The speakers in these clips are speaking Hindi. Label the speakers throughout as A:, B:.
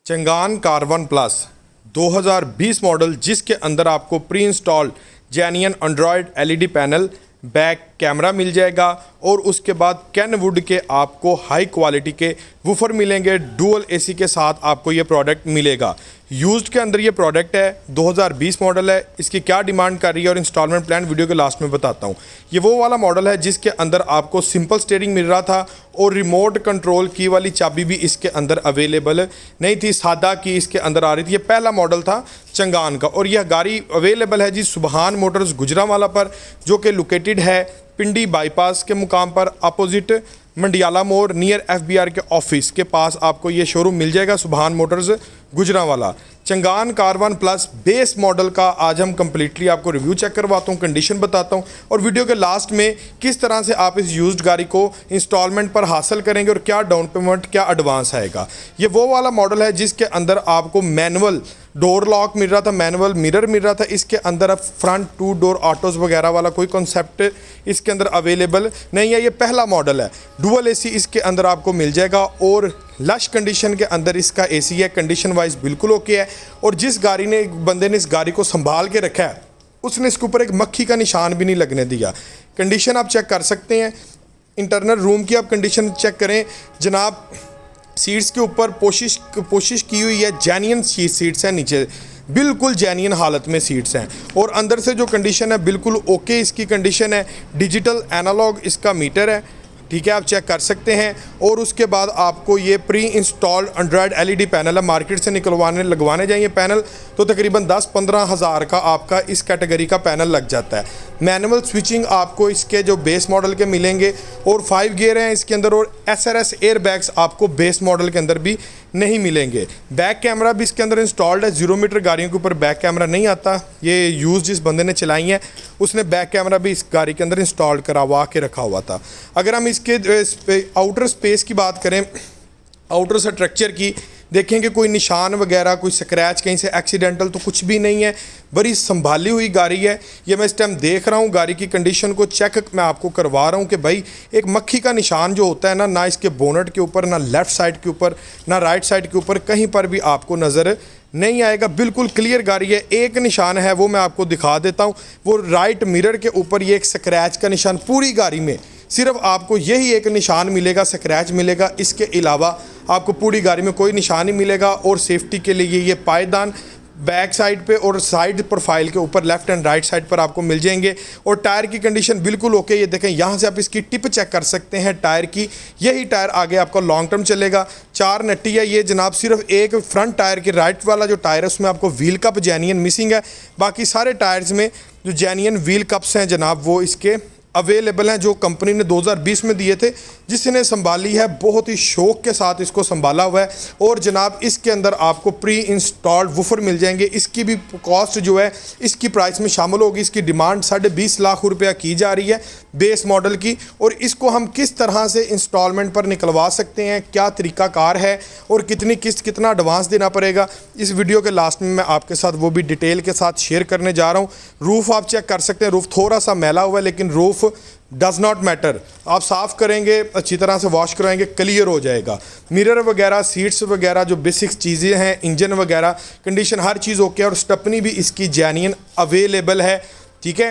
A: चंगान कार1 प्लस 2020 मॉडल, जिसके अंदर आपको pre installed genuine Android LED panel, back camera मिल जाएगा और उसके बाद कैनवुड के आपको हाई क्वालिटी के वूफर मिलेंगे। डुअल एसी के साथ आपको ये प्रोडक्ट मिलेगा। यूज्ड के अंदर ये प्रोडक्ट है, 2020 मॉडल है। इसकी क्या डिमांड कर रही है और इंस्टॉलमेंट प्लान वीडियो के लास्ट में बताता हूँ। ये वो वाला मॉडल है जिसके अंदर आपको सिंपल स्टीयरिंग मिल रहा था और रिमोट कंट्रोल की वाली चाबी भी इसके अंदर अवेलेबल नहीं थी, सादा की इसके अंदर आ रही थी। ये पहला मॉडल था चंगान का और यह गाड़ी अवेलेबल है जी सुबहान मोटर्स गुजरांवाला पर, जो कि लोकेटेड है पिंडी बाईपास के मुकाम पर, अपोजिट मंडियाला मोड़, नियर एफबीआर के ऑफिस के पास आपको ये शोरूम मिल जाएगा, सुबहान Motors Gujranwala. Changan कार1 plus base model का आज हम कंप्लीटली आपको रिव्यू चेक करवाता हूँ, कंडीशन बताता हूँ और वीडियो के लास्ट में किस तरह से आप इस यूज्ड गाड़ी को इंस्टॉलमेंट पर हासिल करेंगे और क्या डाउन पेमेंट, क्या एडवांस आएगा। ये वो वाला मॉडल है जिसके अंदर आपको मैनुअल डोर लॉक मिल रहा था, मैनुअल मिरर मिल रहा था। इसके अंदर अब फ्रंट 2 डोर ऑटोज़ वगैरह वाला कोई कॉन्सेप्ट इसके अंदर अवेलेबल नहीं है। ये पहला मॉडल है। डुअल एसी इसके अंदर आपको मिल जाएगा और लश कंडीशन के अंदर इसका एसी है। कंडीशन वाइज बिल्कुल ओके है। और जिस गाड़ी ने बंदे ने इस गाड़ी को संभाल के रखा है उसने इसके ऊपर एक मक्खी का निशान भी नहीं लगने दिया। कंडीशन आप चेक कर सकते हैं। इंटरनल रूम की आप कंडीशन चेक करें जनाब। सीट्स के ऊपर पोशिश की हुई है, जेन्युइन सीट्स हैं, नीचे बिल्कुल जेन्युइन हालत में सीट्स हैं और अंदर से जो कंडीशन है बिल्कुल ओके इसकी कंडीशन है। डिजिटल एनालॉग इसका मीटर है, ठीक है, आप चेक कर सकते हैं। और उसके बाद आपको ये pre installed Android LED panel है, मार्केट से लगवाने जाइए पैनल तो तकरीबन 10-15 हज़ार का आपका इस कैटेगरी का पैनल लग जाता है। मैनुअल स्विचिंग आपको इसके जो बेस मॉडल के मिलेंगे और 5 गियर हैं इसके अंदर और SRS एयर बैग्स आपको बेस मॉडल के अंदर भी नहीं मिलेंगे। बैक कैमरा भी इसके अंदर इंस्टॉल्ड है। 0 मीटर गाड़ियों के ऊपर बैक कैमरा नहीं आता। ये यूज़ जिस बंदे ने चलाई है उसने बैक कैमरा भी इस गाड़ी के अंदर इंस्टॉल करवा के रखा हुआ था। अगर हम इसके आउटर स्पेस की बात करें, आउटर स्ट्रक्चर की देखेंगे, कोई निशान वगैरह, कोई स्क्रैच कहीं से एक्सीडेंटल तो कुछ भी नहीं है। बड़ी संभाली हुई गाड़ी है। ये मैं इस टाइम देख रहा हूँ गाड़ी की कंडीशन को चेक मैं आपको करवा रहा हूँ कि भाई एक मक्खी का निशान जो होता है ना इसके बोनट के ऊपर, ना लेफ़्ट साइड के ऊपर, ना राइट साइड के ऊपर, कहीं पर भी आपको नज़र नहीं आएगा। बिल्कुल क्लियर गाड़ी है। एक निशान है वो मैं आपको दिखा देता हूँ, वो राइट मिरर के ऊपर ये एक स्क्रैच का निशान। पूरी गाड़ी में सिर्फ आपको यही एक निशान मिलेगा, स्क्रैच मिलेगा। इसके अलावा आपको पूरी गाड़ी में कोई निशान नहीं मिलेगा। और सेफ्टी के लिए ये पायदान बैक साइड पे और साइड प्रोफाइल के ऊपर लेफ्ट एंड राइट साइड पर आपको मिल जाएंगे। और टायर की कंडीशन बिल्कुल ओके। ये देखें, यहाँ से आप इसकी टिप चेक कर सकते हैं टायर की। यही टायर आगे आपका लॉन्ग टर्म चलेगा। 4 नट्टी है ये जनाब। सिर्फ एक फ्रंट टायर की राइट वाला जो टायर है उसमें आपको व्हील कप जेन्युइन मिसिंग है। बाकी सारे टायर्स में जो जेन्युइन व्हील कप्स हैं जनाब वो इसके अवेलेबल हैं, जो कंपनी ने 2020 में दिए थे। जिसने संभाली है बहुत ही शौक के साथ इसको संभाला हुआ है। और जनाब इसके अंदर आपको प्री इंस्टॉल्ड वूफर मिल जाएंगे। इसकी भी कॉस्ट जो है इसकी प्राइस में शामिल होगी। इसकी डिमांड 20.5 लाख रुपया की जा रही है बेस मॉडल की। और इसको हम किस तरह से इंस्टॉलमेंट पर निकलवा सकते हैं, क्या तरीक़ाकार है और कितनी किस्त, कितना एडवांस देना पड़ेगा, इस वीडियो के लास्ट में मैं आपके साथ वो भी डिटेल के साथ शेयर करने जा रहा हूँ। रूफ़ आप चेक कर सकते हैं। रूफ़ थोड़ा सा मैला हुआ है लेकिन रूफ़ डज़ नॉट मैटर। आप साफ़ करेंगे, अच्छी तरह से वॉश कराएंगे, क्लियर हो जाएगा। मिरर वगैरह, सीट्स वगैरह जो बेसिक चीज़ें हैं, इंजन वगैरह कंडीशन हर चीज़ ओके है। और स्टेपनी भी इसकी जेन्युइन अवेलेबल है, ठीक है,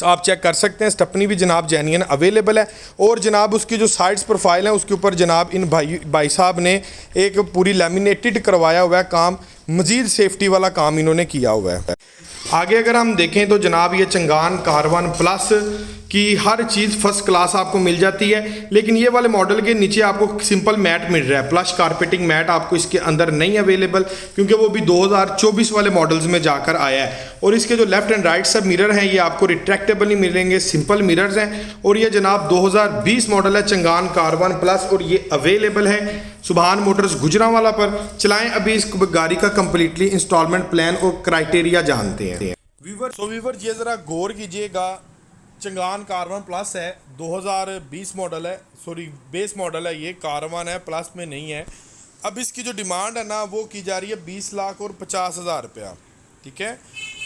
A: आप चेक कर सकते हैं। स्टेपनी भी जनाब जेन्युइन अवेलेबल है। और जनाब उसकी जो साइड्स प्रोफाइल है उसके ऊपर जनाब इन भाई साहब ने एक पूरी लैमिनेटेड करवाया हुआ है काम। मज़ीद सेफ्टी वाला काम इन्होंने किया हुआ है। आगे अगर हम देखें तो जनाब ये चंगान कार1 प्लस की हर चीज़ फर्स्ट क्लास आपको मिल जाती है। लेकिन ये वाले मॉडल के नीचे आपको सिंपल मैट मिल रहा है। प्लस कारपेटिंग मैट आपको इसके अंदर नहीं अवेलेबल, क्योंकि वो भी 2024 वाले मॉडल्स में जाकर आया है। और इसके जो लेफ्ट एंड राइट सब मिरर हैं ये आपको रिट्रैक्टेबल नहीं मिलेंगे, सिंपल मिरर्स हैं। और ये जनाब 2020 मॉडल है चंगान कार1 प्लस और ये अवेलेबल है सुबहान मोटर्स गुजरांवाला पर। चलाएं अभी इस गाड़ी का कंप्लीटली इंस्टॉलमेंट प्लान और क्राइटेरिया जानते हैं। वीवर ये ज़रा गौर कीजिएगा। चंगान कार1 प्लस है, 2020 मॉडल है, सॉरी बेस मॉडल है, ये कार1 है, प्लस में नहीं है। अब इसकी जो डिमांड है ना वो की जा रही है 20 लाख और 50 हज़ार रुपया, ठीक है।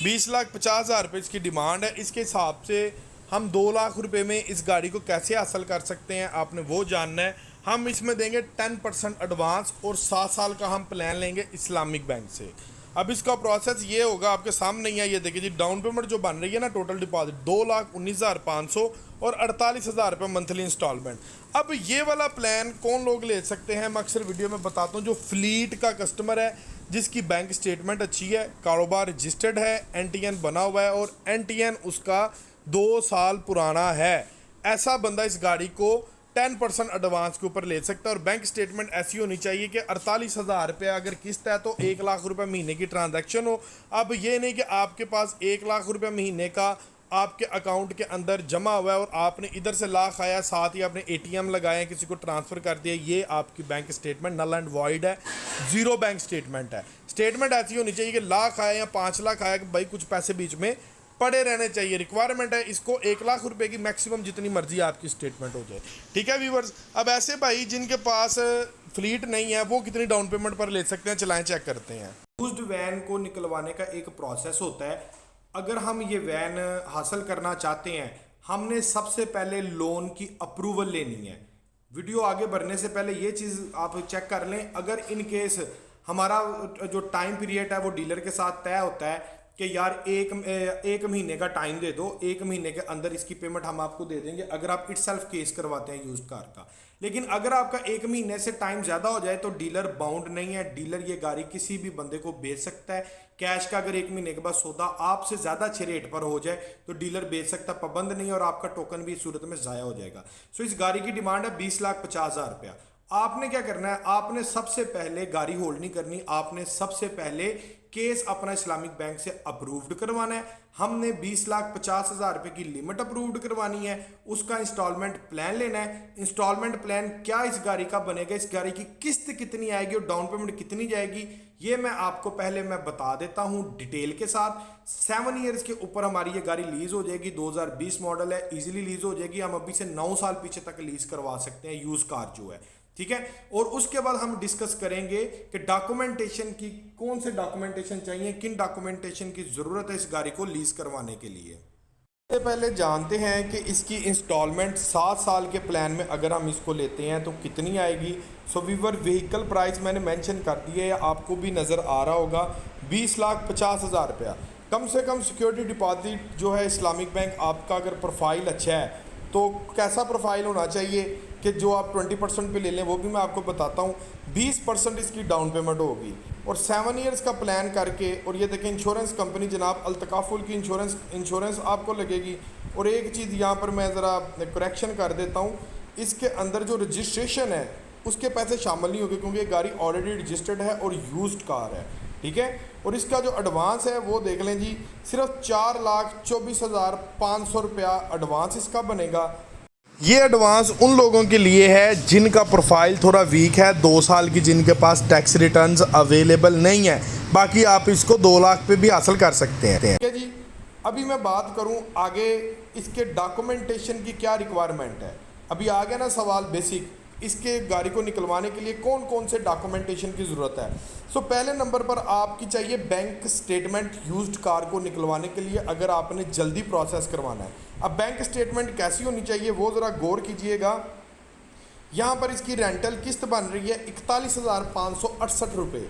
A: 20 लाख 50 हज़ार रुपये इसकी डिमांड है। इसके हिसाब से हम 2 लाख रुपए में इस गाड़ी को कैसे हासिल कर सकते हैं आपने वो जानना है। हम इसमें देंगे 10% एडवांस और 7 साल का हम प्लान लेंगे इस्लामिक बैंक से। अब इसका प्रोसेस ये होगा, आपके सामने ही है, ये देखिए जी, डाउन पेमेंट जो बन रही है ना, टोटल डिपॉजिट 2,19,500 और 48,000 रुपये मंथली इंस्टॉलमेंट। अब ये वाला प्लान कौन लोग ले सकते हैं, मैं अक्सर वीडियो में बताता हूँ, जो फ्लीट का कस्टमर है, जिसकी बैंक स्टेटमेंट अच्छी है, कारोबार रजिस्टर्ड है, NTN बना हुआ है और NTN उसका 2 साल पुराना है, ऐसा बंदा इस गाड़ी को 10% एडवांस के ऊपर ले सकता है। और बैंक स्टेटमेंट ऐसी होनी चाहिए कि 48,000 रुपये अगर किस्त है तो 1 लाख रुपये महीने की ट्रांजैक्शन हो। अब ये नहीं कि आपके पास 1 लाख रुपये महीने का आपके अकाउंट के अंदर जमा हुआ है और आपने इधर से लाख आया, साथ ही आपने ATM लगाए, किसी को ट्रांसफ़र कर दिया, ये आपकी bank statement null and void है, ज़ीरो बैंक स्टेटमेंट है। स्टेटमेंट ऐसी होनी चाहिए कि लाख आया या 5 लाख आया कि भाई कुछ पैसे बीच में पड़े रहने चाहिए। रिक्वायरमेंट है इसको 1 लाख रुपए की मैक्सिमम जितनी मर्जी आपकी स्टेटमेंट हो जाए, ठीक है व्यूवर्स। अब ऐसे भाई जिनके पास फ्लीट नहीं है वो कितनी डाउन पेमेंट पर ले सकते हैं, चलाएं चेक करते हैं। यूज्ड वैन को निकलवाने का एक प्रोसेस होता है। अगर हम ये वैन हासिल करना चाहते हैं, हमने सबसे पहले लोन की अप्रूवल लेनी है। वीडियो आगे बढ़ने से पहले ये चीज़ आप चेक कर लें, अगर इन केस हमारा जो टाइम पीरियड है वो डीलर के साथ तय होता है कि यार एक महीने का टाइम दे दो, 1 महीने के अंदर इसकी पेमेंट हम आपको दे देंगे, अगर आप इटसेल्फ केस करवाते हैं यूज्ड कार का। लेकिन अगर आपका 1 महीने से टाइम ज़्यादा हो जाए तो डीलर बाउंड नहीं है, डीलर ये गाड़ी किसी भी बंदे को बेच सकता है। कैश का अगर 1 महीने के बाद सौदा आपसे ज़्यादा अच्छे रेट पर हो जाए तो डीलर बेच सकता, पाबंद नहीं, और आपका टोकन भी इस सूरत में ज़ाया हो जाएगा। सो इस गाड़ी की डिमांड है 20,50,000 रुपया। आपने क्या करना है, आपने सबसे पहले गाड़ी होल्ड नहीं करनी, आपने सबसे पहले केस अपना इस्लामिक बैंक से अप्रूव्ड करवाना है। हमने 20,50,000 रुपए की लिमिट अप्रूव्ड करवानी है, उसका इंस्टॉलमेंट प्लान लेना है। इंस्टॉलमेंट प्लान क्या इस गाड़ी का बनेगा, इस गाड़ी की किस्त कितनी आएगी और डाउन पेमेंट कितनी जाएगी, ये मैं आपको पहले मैं बता देता हूं डिटेल के साथ। 7 ईयर्स के ऊपर हमारी ये गाड़ी लीज हो जाएगी, 2020 मॉडल है, इजीली लीज हो जाएगी। हम अभी से 9 साल पीछे तक लीज करवा सकते हैं यूज कार जो है, ठीक है। और उसके बाद हम डिस्कस करेंगे कि डॉक्यूमेंटेशन की, कौन से डॉक्यूमेंटेशन चाहिए, किन डॉक्यूमेंटेशन की जरूरत है इस गाड़ी को लीज करवाने के लिए। सबसे पहले जानते हैं कि इसकी इंस्टॉलमेंट 7 साल के प्लान में अगर हम इसको लेते हैं तो कितनी आएगी। सो वीवर व्हीकल प्राइस मैंने मेंशन कर दिया है, आपको भी नज़र आ रहा होगा, 20,50,000 रुपया। कम से कम सिक्योरिटी डिपॉजिट जो है इस्लामिक बैंक आपका, अगर प्रोफाइल अच्छा है तो कैसा प्रोफाइल होना चाहिए कि जो आप 20% पे ले लें, वो भी मैं आपको बताता हूँ। 20% इसकी डाउन पेमेंट होगी और 7 ईयर्स का प्लान करके, और ये देखें इंश्योरेंस कंपनी जनाब अल्तकाफुल की इंश्योरेंस आपको लगेगी। और एक चीज़ यहाँ पर मैं ज़रा करेक्शन कर देता हूँ, इसके अंदर जो रजिस्ट्रेशन है उसके पैसे शामिल नहीं होंगे क्योंकि ये गाड़ी ऑलरेडी रजिस्टर्ड है और यूज्ड कार है, ठीक है। और इसका जो एडवांस है वो देख लें जी, सिर्फ 4,24,500 रुपया एडवांस इसका बनेगा। ये एडवांस उन लोगों के लिए है जिनका प्रोफाइल थोड़ा वीक है, 2 साल की, जिनके पास टैक्स रिटर्न्स अवेलेबल नहीं है। बाकी आप इसको 2 लाख पे भी हासिल कर सकते हैं, ठीक है जी। अभी मैं बात करूं आगे इसके डॉक्यूमेंटेशन की क्या रिक्वायरमेंट है। अभी आ गया ना सवाल बेसिक, इसके गाड़ी को निकलवाने के लिए कौन कौन से डॉक्यूमेंटेशन की ज़रूरत है। सो पहले नंबर पर आपकी चाहिए बैंक स्टेटमेंट यूज्ड कार को निकलवाने के लिए, अगर आपने जल्दी प्रोसेस करवाना है। अब बैंक स्टेटमेंट कैसी होनी चाहिए वो ज़रा गौर कीजिएगा। यहाँ पर इसकी रेंटल किस्त बन रही है 41,568 रुपये।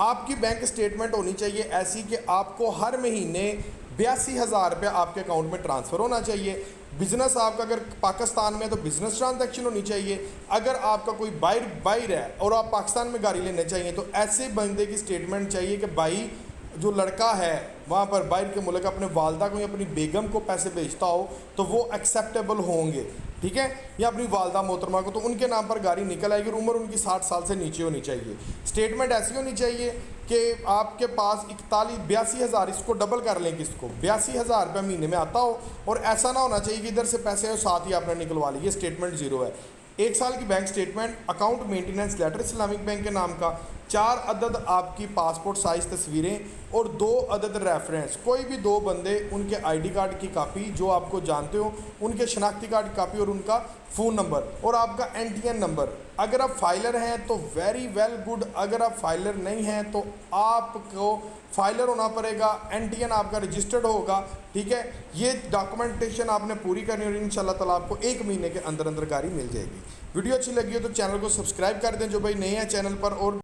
A: आपकी बैंक स्टेटमेंट होनी चाहिए ऐसी कि आपको हर महीने 82,000 रुपये आपके अकाउंट में ट्रांसफ़र होना चाहिए। बिजनेस आपका अगर पाकिस्तान में है तो बिजनेस ट्रांजैक्शन होनी चाहिए। अगर आपका कोई बाहर है और आप पाकिस्तान में गाड़ी लेने चाहिए तो ऐसे बंदे की स्टेटमेंट चाहिए कि भाई जो लड़का है वहाँ पर बाहर के मुल्क अपने वालदा को या अपनी बेगम को पैसे भेजता हो तो वो एक्सेप्टेबल होंगे, ठीक है, या अपनी वालदा मोहतरमा को, तो उनके नाम पर गाड़ी निकल आएगी और उम्र उनकी 60 साल से नीचे होनी चाहिए। स्टेटमेंट ऐसी होनी चाहिए कि आपके पास 82,000, इसको डबल कर लें, किसको 82,000 रुपये महीने में आता हो, और ऐसा ना होना चाहिए कि इधर से पैसे हो साथ ही आपने निकलवा ली, ये स्टेटमेंट ज़ीरो है। 1 साल की bank statement, account maintenance letter Islamic bank के नाम का, 4 अदद आपकी पासपोर्ट साइज़ तस्वीरें और 2 अदद रेफरेंस, कोई भी 2 बंदे उनके आईडी कार्ड की कापी जो आपको जानते हो, उनके शनाख्ती कार्ड की कापी और उनका फ़ोन नंबर और आपका NTN नंबर। अगर आप फाइलर हैं तो वेरी वेल गुड, अगर आप फाइलर नहीं हैं तो आपको फाइलर होना पड़ेगा, NTN आपका रजिस्टर्ड होगा। ठीक है, ये डॉक्यूमेंटेशन आपने पूरी करनी और इंशाल्लाह ताला आपको 1 महीने के अंदर अंदर गाड़ी मिल जाएगी। वीडियो अच्छी लगी हो तो चैनल को सब्सक्राइब कर दें जो भाई नए हैं चैनल पर, और